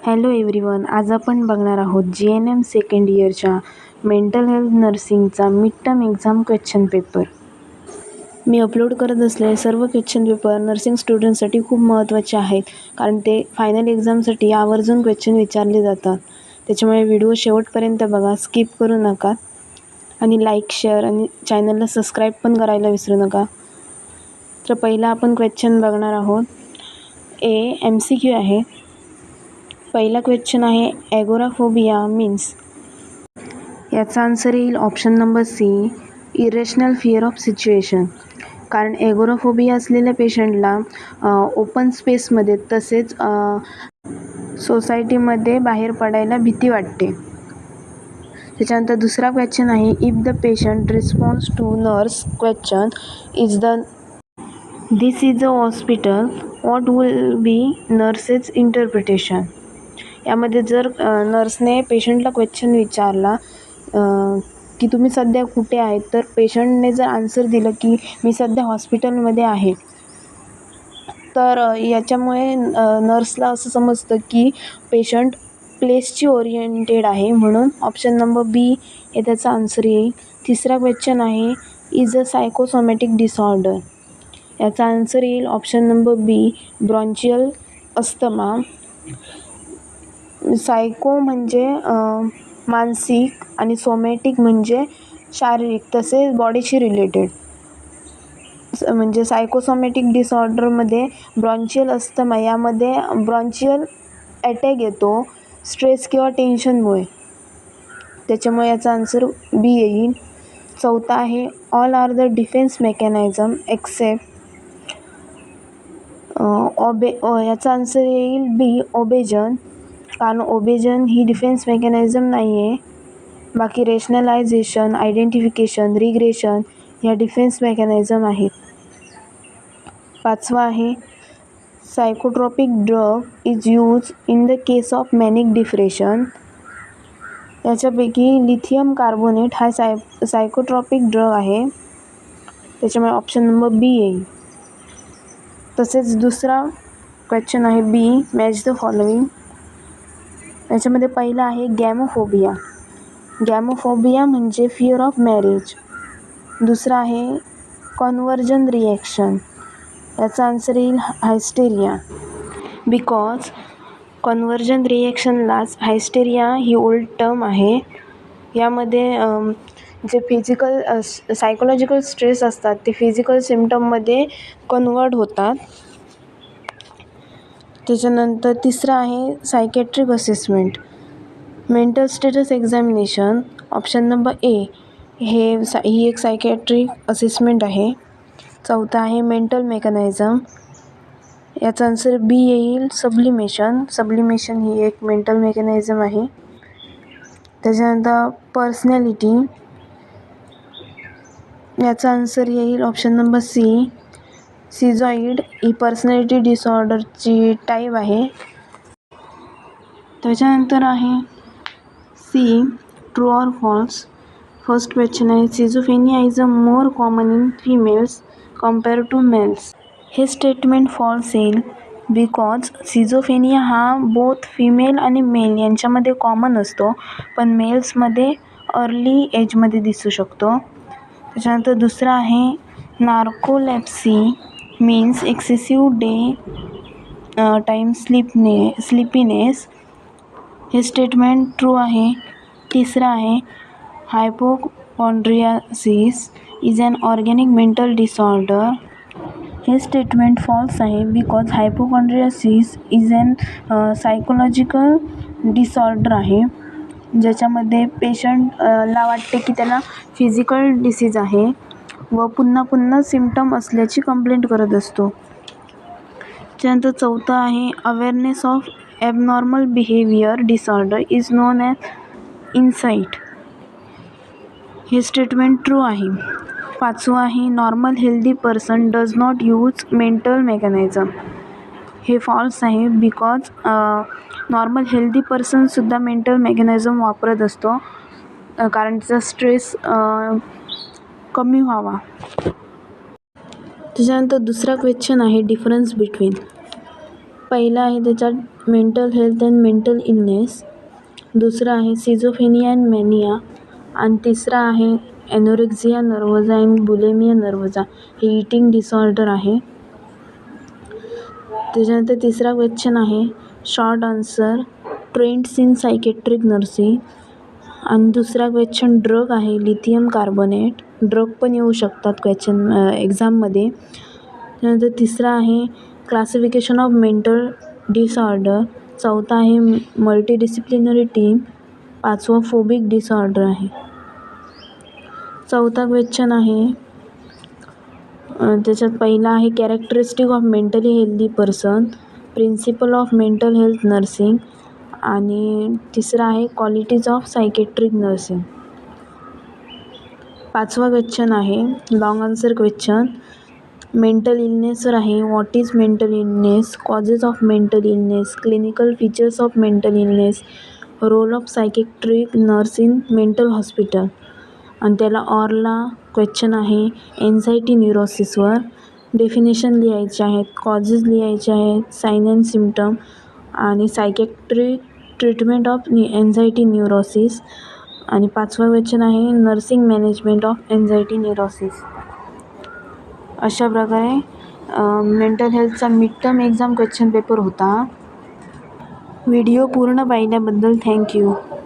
Hello everyone, आज आपण बघणार आहोत GNM सेकंड इयरच्या मेंटल हेल्थ नर्सिंगचा mid term exam question paper. मी अपलोड करत असलेले सर्व क्वेश्चन पेपर नर्सिंग स्टुडंटसाठी खूप महत्त्वाचे आहेत, कारण ते फायनल एक्झामसाठी आवर्जून क्वेश्चन विचारले जातात. त्याच्यामुळे व्हिडिओ शेवटपर्यंत बघा, स्किप करू नका आणि लाईक, शेअर आणि चॅनलला सबस्क्राईब पण करायला विसरू नका. तर पहिला आपण क्वेश्चन बघणार आहोत. MCQ आहे. पहिला क्वेश्चन आहे, ॲगोराफोबिया मीन्स. याचा आन्सर येईल option number C, irrational fear of situation. कारण ॲगोराफोबिया असलेल्या पेशंटला ओपन स्पेसमध्ये तसेच सोसायटीमध्ये बाहेर पडायला भीती वाटते. त्याच्यानंतर दुसरा क्वेश्चन आहे, if the patient response to nurse question this is a hospital, what will be nurse's interpretation. यामध्ये जर नर्सने पेशंटला क्वेश्चन विचारला की तुम्ही सध्या कुठे आहेत, तर पेशंटने जर आन्सर दिलं की मी सध्या हॉस्पिटलमध्ये आहे, तर याच्यामुळे नर्सला असं समजतं की पेशंट प्लेसची ओरिएंटेड आहे, म्हणून ऑप्शन नंबर बी हे त्याचा आन्सर येईल. तिसरा क्वेश्चन आहे, इज अ सायकोसोमॅटिक डिसऑर्डर. याचा आन्सर येईल ऑप्शन नंबर बी, ब्रॉन्चियल अस्थमा. सायको म्हणजे मानसिक आणि सोमॅटिक म्हणजे शारीरिक तसेच बॉडीशी रिलेटेड. म्हणजे सायकोसोमॅटिक डिसऑर्डरमध्ये ब्रॉन्चियल अस्थमा यामध्ये ब्रॉन्चियल अटॅक येतो स्ट्रेस किंवा टेन्शनमुळे, त्याच्यामुळे याचा आन्सर बी येईल. चौथा आहे, all are the defence mechanism except. याचा आन्सर येईल बी, ओबेजन. कारण ओबेजन ही डिफेन्स मेकॅनिझम नाही आहे, बाकी रेशनलायझेशन, आयडेंटिफिकेशन, रिग्रेशन ह्या डिफेन्स मेकॅनिझम आहेत. पाचवा आहे, psychotropic drug is use in the case of manic depression. याच्यापैकी लिथियम कार्बोनेट हा सायकोट्रॉपिक ड्रग आहे, त्याच्यामुळे ऑप्शन नंबर बी येईल. तसेच दुसरा क्वेश्चन आहे बी, मॅच द फॉलोइंग. याच्यामध्ये पहिला आहे गॅमोफोबिया. गॅमोफोबिया म्हणजे फिअर ऑफ मॅरेज. दुसरा आहे कॉन्व्हर्जन रिॲक्शन. याचा आन्सर येईल हायस्टेरिया. बिकॉज कॉन्व्हर्जन रिॲक्शनलाच हायस्टेरिया ही ओल्ड टर्म आहे. यामध्ये जे फिजिकल सायकोलॉजिकल स्ट्रेस असतात ते फिजिकल सिम्पटममध्ये कन्वर्ट होतात. त्याच्यानंतर तिसरं आहे psychiatric assessment. Mental status examination option number A ही एक सायकॅट्रिक असेसमेंट आहे. चौथा आहे मेंटल मेकॅनिझम. याचा आन्सर बी येईल, सब्लिमेशन. सब्लिमेशन ही एक मेंटल मेकॅनिझम आहे. त्याच्यानंतर पर्सनॅलिटी. याचा आन्सर येईल ऑप्शन नंबर सी, सिझॉइड ही पर्सनॅलिटी डिसऑर्डरची टाईप आहे. त्याच्यानंतर आहे C, true or false. First question आहे, schizophrenia is a more common in females compare to males. हे स्टेटमेंट फॉल्स येईल, बिकॉज सिझोफेनिया हा बोथ फिमेल आणि मेल यांच्यामध्ये कॉमन असतो, पण मेल्समध्ये अर्ली एजमध्ये दिसू शकतो. त्याच्यानंतर दुसरा आहे narcolepsy means excessive day time sleepiness. हे स्टेटमेंट ट्रू आहे. तिसरं आहे hypochondriasis is an organic mental disorder. हे स्टेटमेंट फॉल्स आहे, because hypochondriasis is an psychological disorder आहे, ज्याच्यामध्ये पेशंटला वाटते की त्याला फिजिकल डिसीज आहे व पुन्हा पुन्हा सिम्पटम असल्याची कंप्लेंट करत असतो. त्यानंतर चौथं आहे awareness of abnormal behaviour disorder is known as insight. हे स्टेटमेंट ट्रू आहे. पाचवं आहे normal healthy person does not use mental mechanism. हे फॉल्स आहे, बिकॉज नॉर्मल हेल्दी पर्सनसुद्धा मेंटल मेकॅनिझम वापरत असतो, कारण त्याचा स्ट्रेस कमी व्हावा. त्याच्यानंतर दुसरा क्वेश्चन आहे डिफरन्स बिटवीन. पहिला आहे त्याच्यात mental health and mental illness, दुसरा आहे सिझोफ्रेनिया अँड मॅनिया, आणि तिसरा आहे ॲनोरेक्सिया नर्व्हसा अँड बुलिमिया नर्व्हसा, हे ईटिंग डिसऑर्डर आहे. त्याच्यानंतर तिसरा क्वेश्चन आहे short answer, trends in psychiatric nursing, आणि दुसरा क्वेश्चन ड्रग आहे लिथियम कार्बोनेट, ड्रग पण येऊ शकतात क्वेश्चन एक्झाममध्ये. त्यानंतर तिसरा आहे क्लासिफिकेशन ऑफ मेंटल डिसऑर्डर, चौथा आहे मल्टीडिसिप्लिनरी टीम, पाचवा फोबिक डिसऑर्डर आहे. चौथा क्वेश्चन आहे त्याच्यात पहिला आहे characteristic of mentally healthy person, principle of mental health nursing, आणि तिसरा आहे क्वालिटीज ऑफ सायकेट्रिक नर्सिंग. पाचवा क्वेश्चन आहे लॉंग आन्सर क्वेश्चन, मेंटल इलनेसवर आहे what is mental illness, causes of mental illness, clinical features of mental illness, role of psychiatric nurse in mental hospital, आणि त्याला ऑरला क्वेश्चन आहे एन्झायटी न्यूरोसिसवर. Definition लिहायचे आहेत, कॉजेस लिहायचे आहेत, साइन अँड सिम्पटम, आणि psychiatric treatment of anxiety neurosis, आणि पाचवा क्वेश्चन आहे nursing management of anxiety neurosis. अशा प्रकारे मेंटल हेल्थचा mid term exam question paper होता. व्हिडिओ पूर्ण पाहिल्याबद्दल थँक्यू.